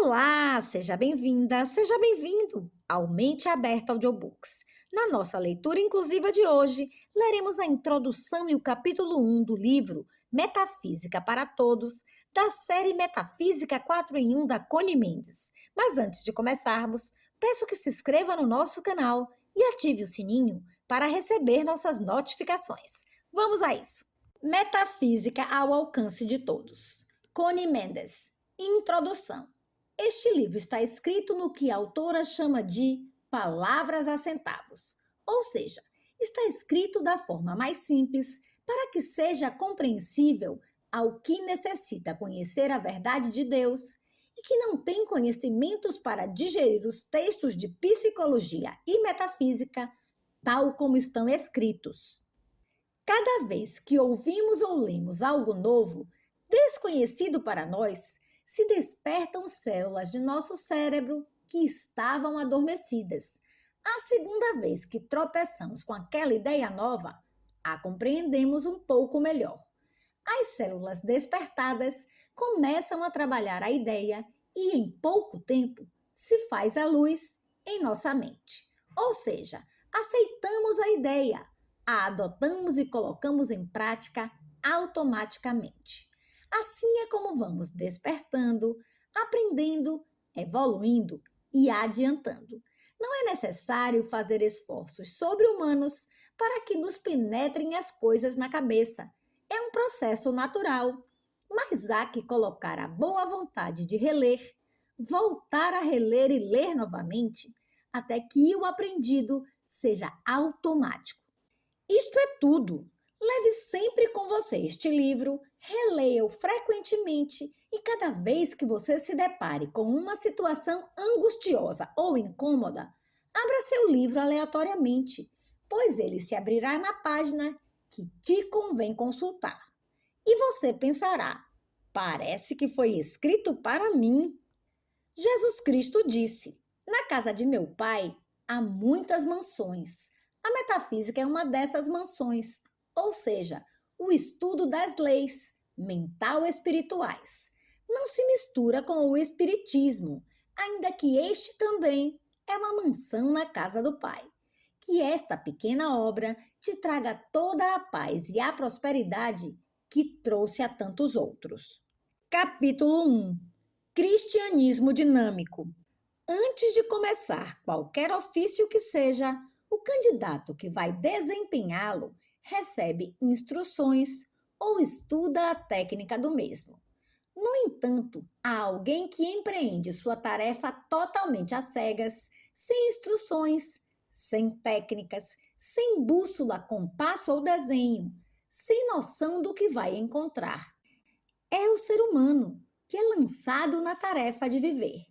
Olá, seja bem-vinda, seja bem-vindo ao Mente Aberta Audiobooks. Na nossa leitura inclusiva de hoje, leremos a introdução e o capítulo 1 do livro Metafísica para Todos, da série Metafísica 4 em 1 da Coni Mendes. Mas antes de começarmos, peço que se inscreva no nosso canal e ative o sininho para receber nossas notificações. Vamos a isso! Metafísica ao alcance de todos. Coni Mendes. Introdução. Este livro está escrito no que a autora chama de palavras a centavos, ou seja, está escrito da forma mais simples para que seja compreensível ao que necessita conhecer a verdade de Deus e que não tem conhecimentos para digerir os textos de psicologia e metafísica tal como estão escritos. Cada vez que ouvimos ou lemos algo novo, desconhecido para nós, se despertam células de nosso cérebro que estavam adormecidas. A segunda vez que tropeçamos com aquela ideia nova, a compreendemos um pouco melhor. As células despertadas começam a trabalhar a ideia e, em pouco tempo, se faz a luz em nossa mente. Ou seja, aceitamos a ideia, a adotamos e colocamos em prática automaticamente. Assim é como vamos despertando, aprendendo, evoluindo e adiantando. Não é necessário fazer esforços sobre-humanos para que nos penetrem as coisas na cabeça. É um processo natural, mas há que colocar a boa vontade de reler, voltar a reler e ler novamente, até que o aprendido seja automático. Isto é tudo. Leve sempre com você este livro, releia-o frequentemente e cada vez que você se depare com uma situação angustiosa ou incômoda, abra seu livro aleatoriamente, pois ele se abrirá na página que te convém consultar. E você pensará, parece que foi escrito para mim. Jesus Cristo disse, na casa de meu pai há muitas mansões. A metafísica é uma dessas mansões. Ou seja, o estudo das leis mental-espirituais. Não se mistura com o espiritismo, ainda que este também é uma mansão na casa do Pai. Que esta pequena obra te traga toda a paz e a prosperidade que trouxe a tantos outros. Capítulo 1. Cristianismo dinâmico. Antes de começar qualquer ofício que seja, o candidato que vai desempenhá-lo recebe instruções ou estuda a técnica do mesmo. No entanto, há alguém que empreende sua tarefa totalmente às cegas, sem instruções, sem técnicas, sem bússola, compasso ou desenho, sem noção do que vai encontrar. É o ser humano que é lançado na tarefa de viver,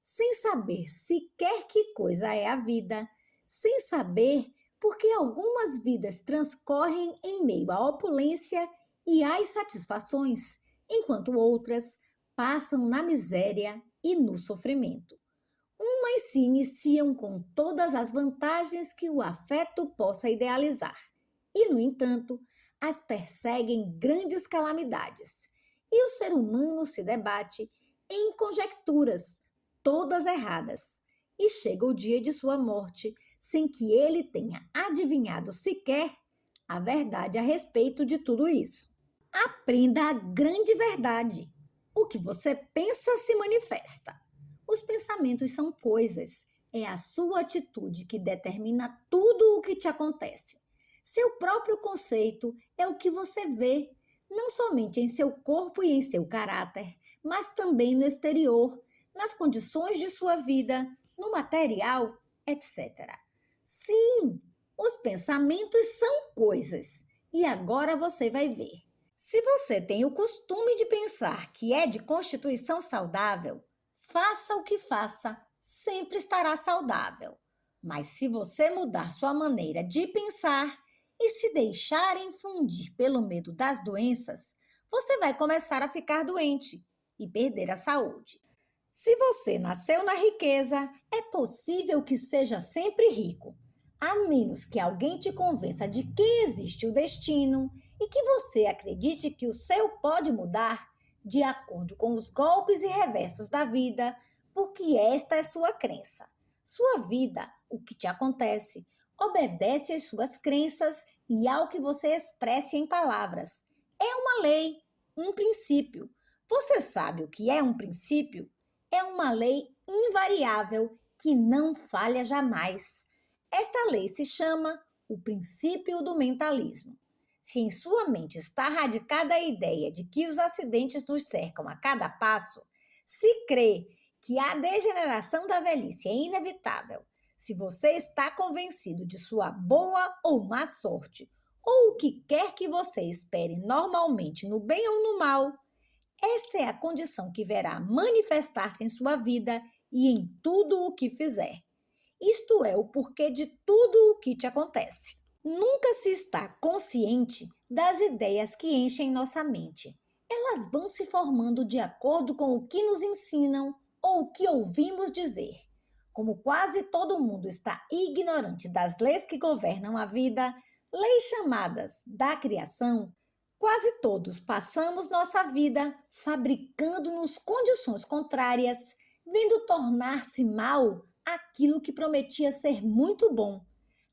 sem saber sequer que coisa é a vida, sem saber porque algumas vidas transcorrem em meio à opulência e às satisfações, enquanto outras passam na miséria e no sofrimento. Umas se iniciam com todas as vantagens que o afeto possa idealizar, e, no entanto, as perseguem grandes calamidades, e o ser humano se debate em conjecturas, todas erradas, e chega o dia de sua morte sem que ele tenha adivinhado sequer a verdade a respeito de tudo isso. Aprenda a grande verdade. O que você pensa se manifesta. Os pensamentos são coisas. É a sua atitude que determina tudo o que te acontece. Seu próprio conceito é o que você vê, não somente em seu corpo e em seu caráter, mas também no exterior, nas condições de sua vida, no material, etc. Sim, os pensamentos são coisas. E agora você vai ver. Se você tem o costume de pensar que é de constituição saudável, faça o que faça, sempre estará saudável. Mas se você mudar sua maneira de pensar e se deixar infundir pelo medo das doenças, você vai começar a ficar doente e perder a saúde. Se você nasceu na riqueza, é possível que seja sempre rico, a menos que alguém te convença de que existe o destino e que você acredite que o seu pode mudar. de acordo com os golpes e reversos da vida, porque esta é sua crença. Sua vida, o que te acontece, obedece às suas crenças e ao que você expresse em palavras. É uma lei, um princípio. Você sabe o que é um princípio? É uma lei invariável que não falha jamais. Esta lei se chama o princípio do mentalismo. Se em sua mente está radicada a ideia de que os acidentes nos cercam a cada passo, se crê que a degeneração da velhice é inevitável, se você está convencido de sua boa ou má sorte, ou o que quer que você espere normalmente no bem ou no mal, esta é a condição que verá manifestar-se em sua vida e em tudo o que fizer. Isto é o porquê de tudo o que te acontece. Nunca se está consciente das ideias que enchem nossa mente. Elas vão se formando de acordo com o que nos ensinam ou o que ouvimos dizer. Como quase todo mundo está ignorante das leis que governam a vida, leis chamadas da criação, quase todos passamos nossa vida fabricando-nos condições contrárias, vendo tornar-se mal aquilo que prometia ser muito bom,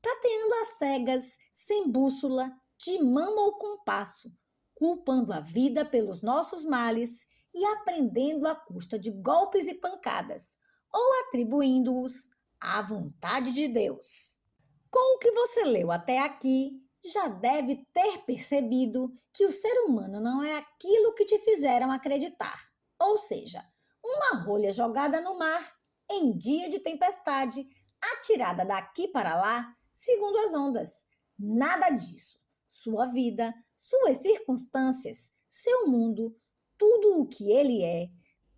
tateando às cegas, sem bússola, de mão ou compasso, culpando a vida pelos nossos males e aprendendo à custa de golpes e pancadas, ou atribuindo-os à vontade de Deus. Com o que você leu até aqui, já deve ter percebido que o ser humano não é aquilo que te fizeram acreditar, ou seja, uma rolha jogada no mar em dia de tempestade, atirada daqui para lá, segundo as ondas. Nada disso. Sua vida, suas circunstâncias, seu mundo, tudo o que ele é,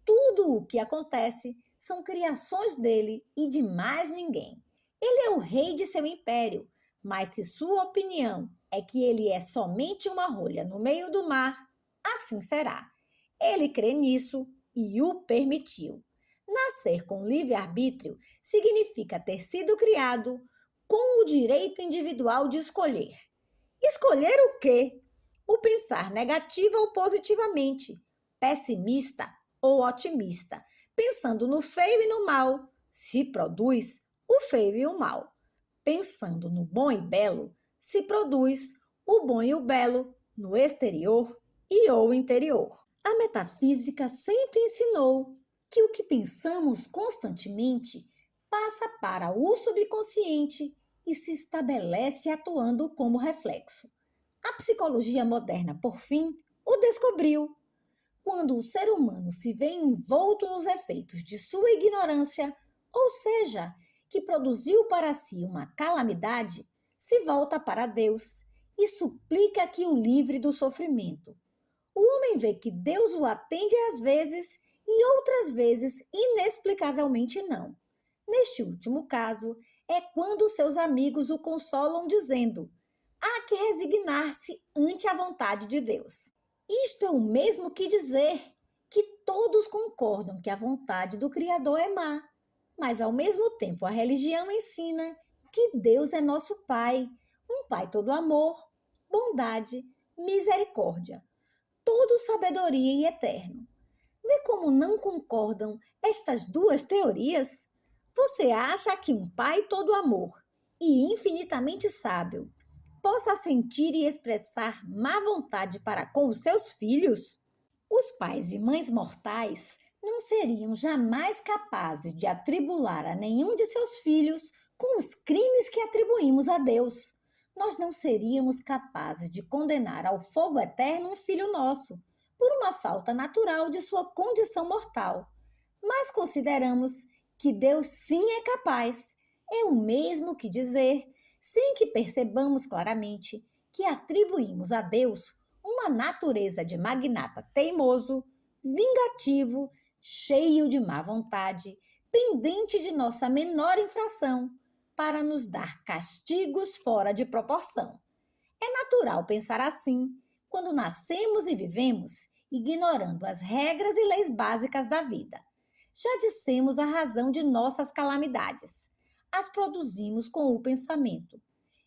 tudo o que acontece, são criações dele e de mais ninguém. Ele é o rei de seu império, mas se sua opinião é que ele é somente uma rolha no meio do mar, assim será. Ele crê nisso e o permitiu. Nascer com livre-arbítrio significa ter sido criado com o direito individual de escolher. Escolher o quê? O pensar negativo ou positivamente, pessimista ou otimista, pensando no feio e no mal, se produz o feio e o mal. Pensando no bom e belo, se produz o bom e o belo no exterior e ou interior. A metafísica sempre ensinou que o que pensamos constantemente passa para o subconsciente e se estabelece atuando como reflexo. A psicologia moderna, por fim, o descobriu. Quando o ser humano se vê envolto nos efeitos de sua ignorância, ou seja, que produziu para si uma calamidade, se volta para Deus e suplica que o livre do sofrimento. O homem vê que Deus o atende às vezes e outras vezes inexplicavelmente não. Neste último caso, é quando seus amigos o consolam dizendo: há que resignar-se ante a vontade de Deus. Isto é o mesmo que dizer que todos concordam que a vontade do Criador é má, mas ao mesmo tempo a religião ensina que Deus é nosso Pai, um Pai todo amor, bondade, misericórdia, todo sabedoria e eterno. Vê como não concordam estas duas teorias? Você acha que um pai todo amor e infinitamente sábio possa sentir e expressar má vontade para com os seus filhos? Os pais e mães mortais não seriam jamais capazes de atribular a nenhum de seus filhos com os crimes que atribuímos a Deus. Nós não seríamos capazes de condenar ao fogo eterno um filho nosso, por uma falta natural de sua condição mortal. Mas consideramos que Deus sim é capaz. É o mesmo que dizer, sem que percebamos claramente, que atribuímos a Deus uma natureza de magnata teimoso, vingativo, cheio de má vontade, pendente de nossa menor infração, para nos dar castigos fora de proporção. É natural pensar assim quando nascemos e vivemos ignorando as regras e leis básicas da vida. Já dissemos a razão de nossas calamidades. As produzimos com o pensamento.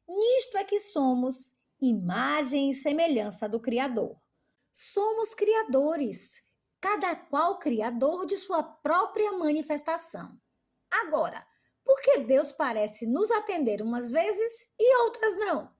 Nisto é que somos imagem e semelhança do Criador. Somos criadores, cada qual criador de sua própria manifestação. Agora, por que Deus parece nos atender umas vezes e outras não?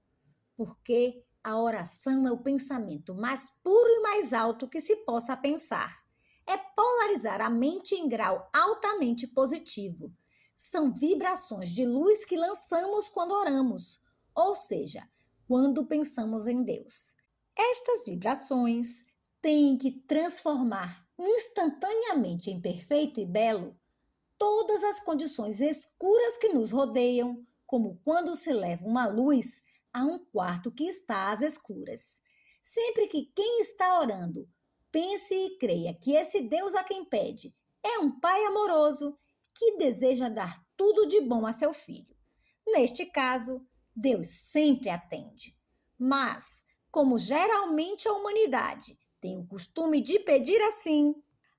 Porque a oração é o pensamento mais puro e mais alto que se possa pensar. É polarizar a mente em grau altamente positivo. São vibrações de luz que lançamos quando oramos, ou seja, quando pensamos em Deus. Estas vibrações têm que transformar instantaneamente em perfeito e belo todas as condições escuras que nos rodeiam, como quando se leva uma luz a um quarto que está às escuras. Sempre que quem está orando pense e creia que esse Deus a quem pede é um Pai amoroso que deseja dar tudo de bom a seu filho. Neste caso, Deus sempre atende. Mas, como geralmente a humanidade tem o costume de pedir assim: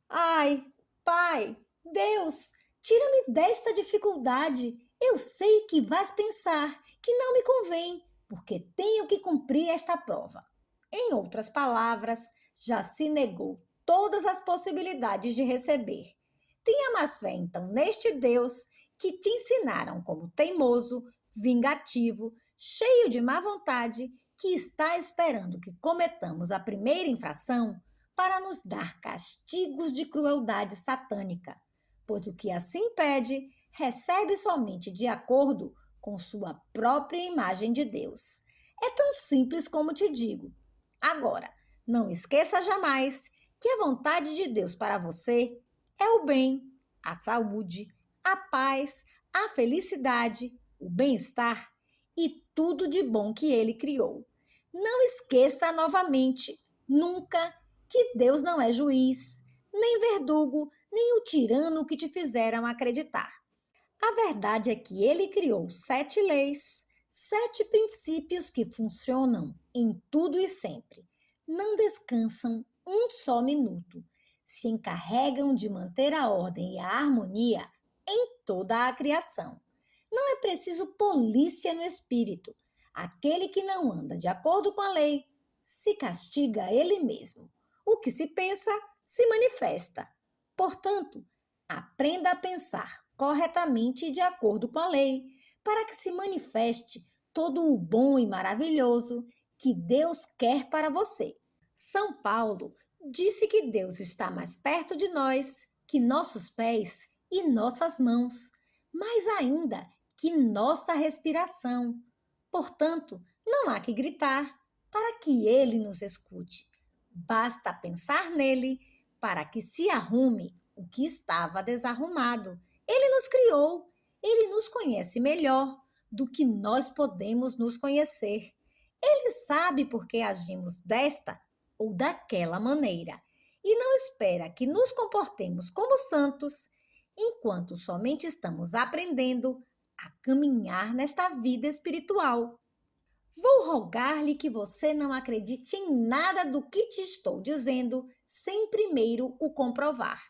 ai, Pai, Deus, tira-me desta dificuldade. Eu sei que vais pensar que não me convém, porque tenho que cumprir esta prova. Em outras palavras, já se negou todas as possibilidades de receber. Tenha mais fé, então, neste Deus que te ensinaram como teimoso, vingativo, cheio de má vontade, que está esperando que cometamos a primeira infração para nos dar castigos de crueldade satânica, pois o que assim pede, recebe somente de acordo com sua própria imagem de Deus. É tão simples como te digo. Agora, não esqueça jamais que a vontade de Deus para você é o bem, a saúde, a paz, a felicidade, o bem-estar e tudo de bom que ele criou. Não esqueça novamente, nunca, que Deus não é juiz, nem verdugo, nem o tirano que te fizeram acreditar. A verdade é que ele criou 7 leis, 7 princípios que funcionam em tudo e sempre. Não descansam um só minuto. Se encarregam de manter a ordem e a harmonia em toda a criação. Não é preciso polícia no espírito. Aquele que não anda de acordo com a lei se castiga a ele mesmo. O que se pensa se manifesta. Portanto, aprenda a pensar corretamente e de acordo com a lei, para que se manifeste todo o bom e maravilhoso que Deus quer para você. São Paulo disse que Deus está mais perto de nós que nossos pés e nossas mãos, mais ainda que nossa respiração. Portanto, não há que gritar para que ele nos escute. Basta pensar nele para que se arrume o que estava desarrumado. Ele nos criou, ele nos conhece melhor do que nós podemos nos conhecer. Ele sabe por que agimos desta ou daquela maneira e não espera que nos comportemos como santos enquanto somente estamos aprendendo a caminhar nesta vida espiritual. Vou rogar-lhe que você não acredite em nada do que te estou dizendo sem primeiro o comprovar.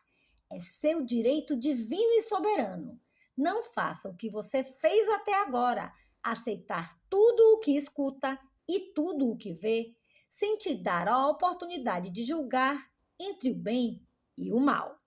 É seu direito divino e soberano. Não faça o que você fez até agora, aceitar tudo o que escuta e tudo o que vê, sem te dar a oportunidade de julgar entre o bem e o mal.